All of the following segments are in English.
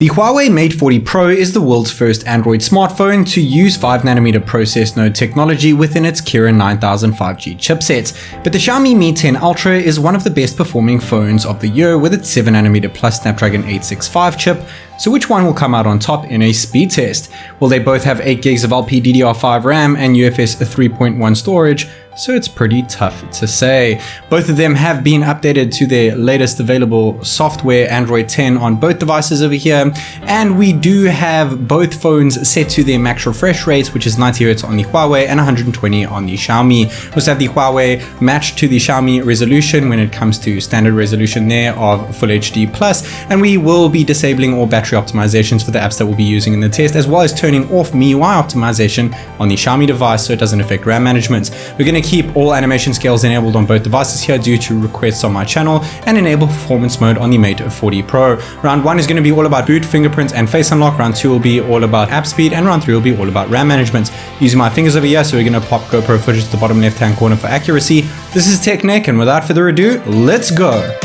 The Huawei Mate 40 Pro is the world's first Android smartphone to use 5nm process node technology within its Kirin 9000 5G chipset. But the Xiaomi Mi 10 Ultra is one of the best performing phones of the year with its 7nm plus Snapdragon 865 chip. So which one will come out on top in a speed test? Well, they both have 8GB of LPDDR5 RAM and UFS 3.1 storage, so it's pretty tough to say. Both of them have been updated to their latest available software, Android 10, on both devices over here, and we do have both phones set to their max refresh rates, which is 90Hz on the Huawei and 120 on the Xiaomi. We also have the Huawei matched to the Xiaomi resolution when it comes to standard resolution there of Full HD+, and we will be disabling all battery optimizations for the apps that we'll be using in the test, as well as turning off MIUI optimization on the Xiaomi device so it doesn't affect RAM management. We're going to keep all animation scales enabled on both devices here due to requests on my channel, and enable performance mode on the Mate 40 Pro. Round 1 is going to be all about boot, fingerprint, and face unlock. Round 2 will be all about app speed, and round 3 will be all about RAM management. Using my fingers over here, so we're going to pop GoPro footage to the bottom left hand corner for accuracy. This is TechNick, and without further ado, let's go.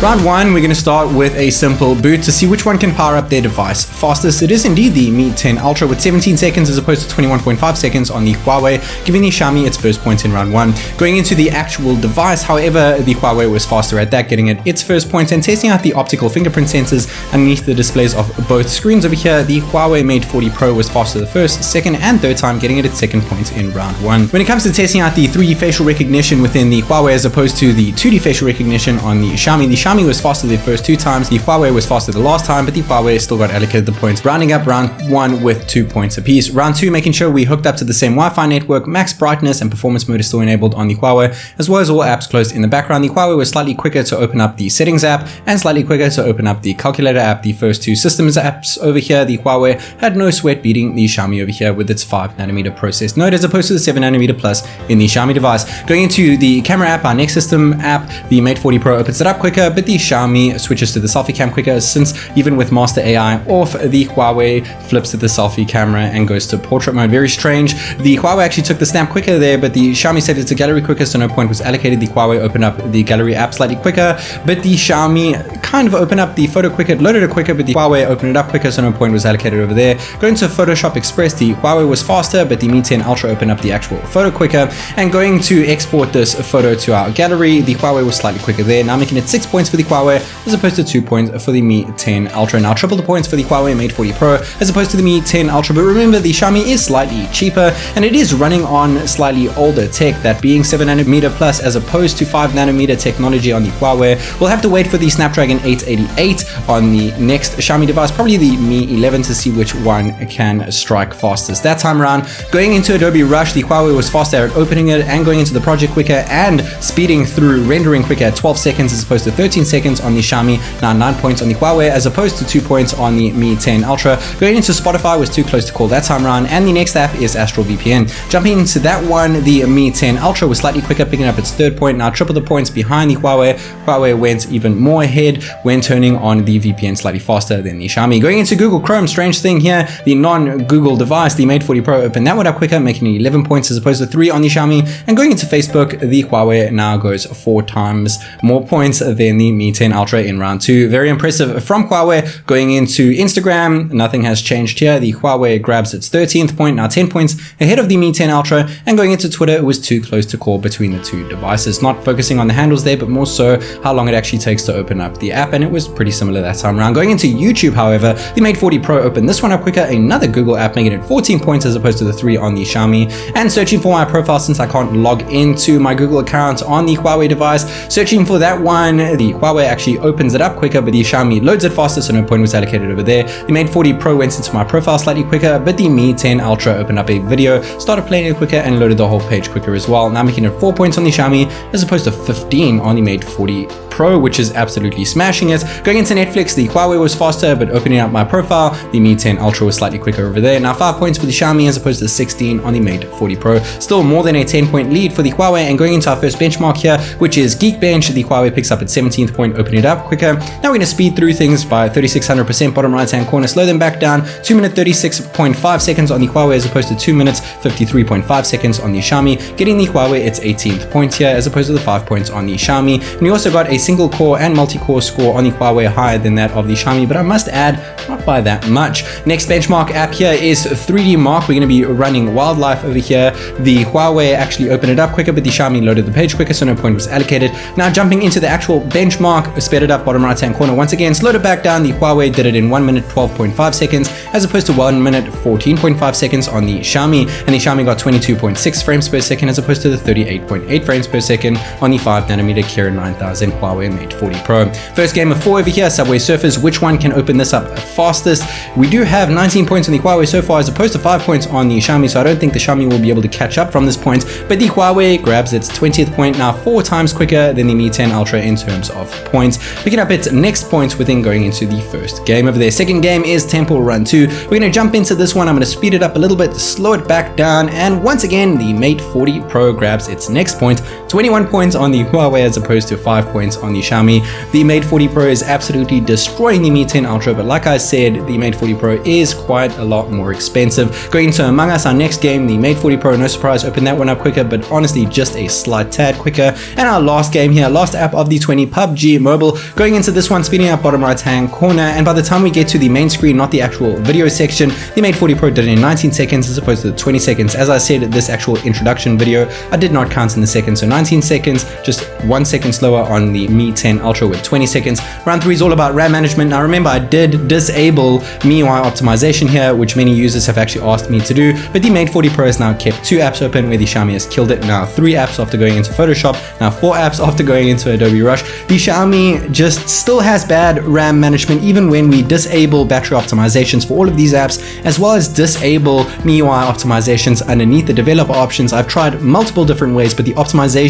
Round 1, we're going to start with a simple boot to see which one can power up their device fastest. It is indeed the Mi 10 Ultra with 17 seconds as opposed to 21.5 seconds on the Huawei, giving the Xiaomi its first points in round 1. Going into the actual device, however, the Huawei was faster at that, getting it its first points, and testing out the optical fingerprint sensors underneath the displays of both screens over here. The Huawei Mate 40 Pro was faster the first, second, and third time, getting it its second point in round 1. When it comes to testing out the 3D facial recognition within the Huawei as opposed to the 2D facial recognition on the Xiaomi was faster the first 2 times, the Huawei was faster the last time, but the Huawei still got allocated the points, rounding up round 1 with 2 points apiece. Round 2, making sure we hooked up to the same Wi-Fi network, max brightness and performance mode is still enabled on the Huawei, as well as all apps closed in the background. The Huawei was slightly quicker to open up the settings app and slightly quicker to open up the calculator app. The first 2 systems apps over here, the Huawei had no sweat beating the Xiaomi over here with its 5nm process node as opposed to the 7nm plus in the Xiaomi device. Going into the camera app, our next system app, the Mate 40 Pro opens it up quicker, but the Xiaomi switches to the selfie cam quicker, since even with Master AI off, the Huawei flips to the selfie camera and goes to portrait mode. Very strange. The Huawei actually took the snap quicker there, but the Xiaomi saved it to gallery quicker, so no point was allocated. The Huawei opened up the gallery app slightly quicker, but the Xiaomi kind of opened up the photo quicker, it loaded it quicker, but the Huawei opened it up quicker, so no point was allocated over there. Going to Photoshop Express, the Huawei was faster, but the Mi 10 Ultra opened up the actual photo quicker. And going to export this photo to our gallery, the Huawei was slightly quicker there, now making it 6 points for the Huawei as opposed to 2 points for the Mi 10 Ultra. Now triple the points for the Huawei Mate 40 Pro as opposed to the Mi 10 Ultra, but remember the Xiaomi is slightly cheaper and it is running on slightly older tech, that being 7nm plus as opposed to 5nm technology on the Huawei. We'll have to wait for the Snapdragon 888 on the next Xiaomi device, probably the Mi 11, to see which one can strike fastest that time around. Going into Adobe Rush, the Huawei was faster at opening it and going into the project quicker and speeding through rendering quicker at 12 seconds as opposed to 13 seconds on the Xiaomi. Now 9 points on the Huawei as opposed to 2 points on the Mi 10 Ultra. Going into Spotify was too close to call that time around, and the next app is Astral VPN. Jumping into that one, the Mi 10 Ultra was slightly quicker, picking up its third point. Now triple the points behind the Huawei. Huawei went even more ahead when turning on the VPN slightly faster than the Xiaomi. Going into Google Chrome, strange thing here, the non-Google device, the Mate 40 Pro opened that one up quicker, making it 11 points as opposed to 3 on the Xiaomi. And going into Facebook, the Huawei now goes 4 times more points than the Mi 10 Ultra in round 2. Very impressive from Huawei. Going into Instagram, nothing has changed here. The Huawei grabs its 13th point, now 10 points ahead of the Mi 10 Ultra. And going into Twitter, it was too close to call between the 2 devices. Not focusing on the handles there, but more so how long it actually takes to open up the app, and it was pretty similar that time around. Going into YouTube, however, the Mate 40 Pro opened this one up quicker, another Google app, making it 14 points as opposed to the 3 on the Xiaomi. And searching for my profile, since I can't log into my Google account on the Huawei device, searching for that one, the Huawei actually opens it up quicker, but the Xiaomi loads it faster, so no point was allocated over there. The Mate 40 Pro went into my profile slightly quicker, but the Mi 10 Ultra opened up a video, started playing it quicker, and loaded the whole page quicker as well, now making it 4 points on the Xiaomi as opposed to 15 on the Mate 40 Pro, which is absolutely smashing it. Going into Netflix, the Huawei was faster, but opening up my profile, the Mi 10 Ultra was slightly quicker over there. Now 5 points for the Xiaomi as opposed to 16 on the Mate 40 Pro. Still more than a 10-point lead for the Huawei. And going into our first benchmark here, which is Geekbench, the Huawei picks up its 17th point, opening it up quicker. Now we're going to speed through things by 3600%, bottom right hand corner, slow them back down, 2 minute 36.5 seconds on the Huawei as opposed to 2 minutes 53.5 seconds on the Xiaomi, getting the Huawei its 18th point here as opposed to the 5 points on the Xiaomi. And we also got a single core and multi-core score on the Huawei higher than that of the Xiaomi, but I must add, not by that much. Next benchmark app here is 3D Mark. We're going to be running wildlife over here. The Huawei actually opened it up quicker, but the Xiaomi loaded the page quicker, so no point was allocated. Now jumping into the actual benchmark, sped it up bottom right hand corner once again, slowed it back down. The Huawei did it in 1 minute 12.5 seconds as opposed to 1 minute 14.5 seconds on the Xiaomi, and the Xiaomi got 22.6 frames per second as opposed to the 38.8 frames per second on the 5nm Kirin 9000 Huawei Mate 40 Pro. First game of 4 over here, Subway Surfers. Which one can open this up fastest? We do have 19 points on the Huawei so far as opposed to 5 points on the Xiaomi, so I don't think the Xiaomi will be able to catch up from this point, but the Huawei grabs its 20th point, now 4 times quicker than the Mi 10 Ultra in terms of points, picking up its next points within going into the first game over there. Second game is Temple Run 2. We're going to jump into this one. I'm going to speed it up a little bit, slow it back down, and once again the Mate 40 Pro grabs its next point, 21 points on the Huawei as opposed to 5 points on the Xiaomi. The Mate 40 Pro is absolutely destroying the Mi 10 Ultra, but like I said, the Mate 40 Pro is quite a lot more expensive. Going into Among Us, our next game, the Mate 40 Pro, no surprise, opened that one up quicker, but honestly just a slight tad quicker. And our last game here, last app of the 20, PUBG Mobile. Going into this one, speeding up bottom right hand corner, and by the time we get to the main screen, not the actual video section, the Mate 40 Pro did it in 19 seconds as opposed to the 20 seconds. As I said, this actual introduction video, I did not count in the seconds, so 19 seconds, just 1 second slower on the Mi 10 Ultra with 20 seconds. Round 3 is all about RAM management. Now remember, I did disable MIUI optimization here, which many users have actually asked me to do, but the Mate 40 Pro has now kept 2 apps open where the Xiaomi has killed it. Now 3 apps after going into Photoshop, now 4 apps after going into Adobe Rush. The Xiaomi just still has bad RAM management even when we disable battery optimizations for all of these apps, as well as disable MIUI optimizations underneath the developer options. I've tried multiple different ways, but the optimizations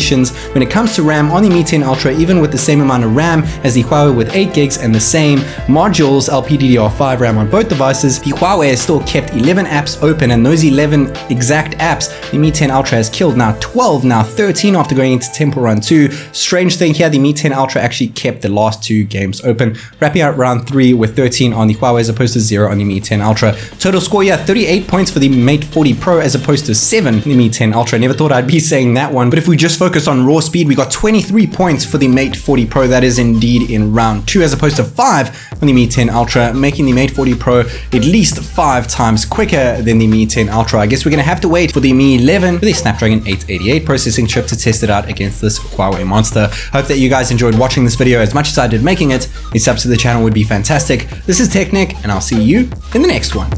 when it comes to RAM on the Mi 10 Ultra, even with the same amount of RAM as the Huawei with 8 gigs and the same modules, LPDDR5 RAM on both devices, the Huawei has still kept 11 apps open, and those 11 exact apps the Mi 10 Ultra has killed. Now 12, now 13 after going into Temple Run 2. Strange thing here, the Mi 10 Ultra actually kept the last 2 games open, wrapping out round 3 with 13 on the Huawei as opposed to 0 on the Mi 10 Ultra. Total score here, 38 points for the Mate 40 Pro as opposed to 7 in the Mi 10 Ultra. Never thought I'd be saying that one, but if we just focus on raw speed, we got 23 points for the Mate 40 Pro. That is indeed in round 2 as opposed to 5 on the Mi 10 Ultra, making the Mate 40 Pro at least 5 times quicker than the Mi 10 Ultra. I guess we're going to have to wait for the Mi 11 with a Snapdragon 888 processing chip to test it out against this Huawei monster. Hope that you guys enjoyed watching this video as much as I did making it. A sub to the channel would be fantastic. This is TechNick, and I'll see you in the next one.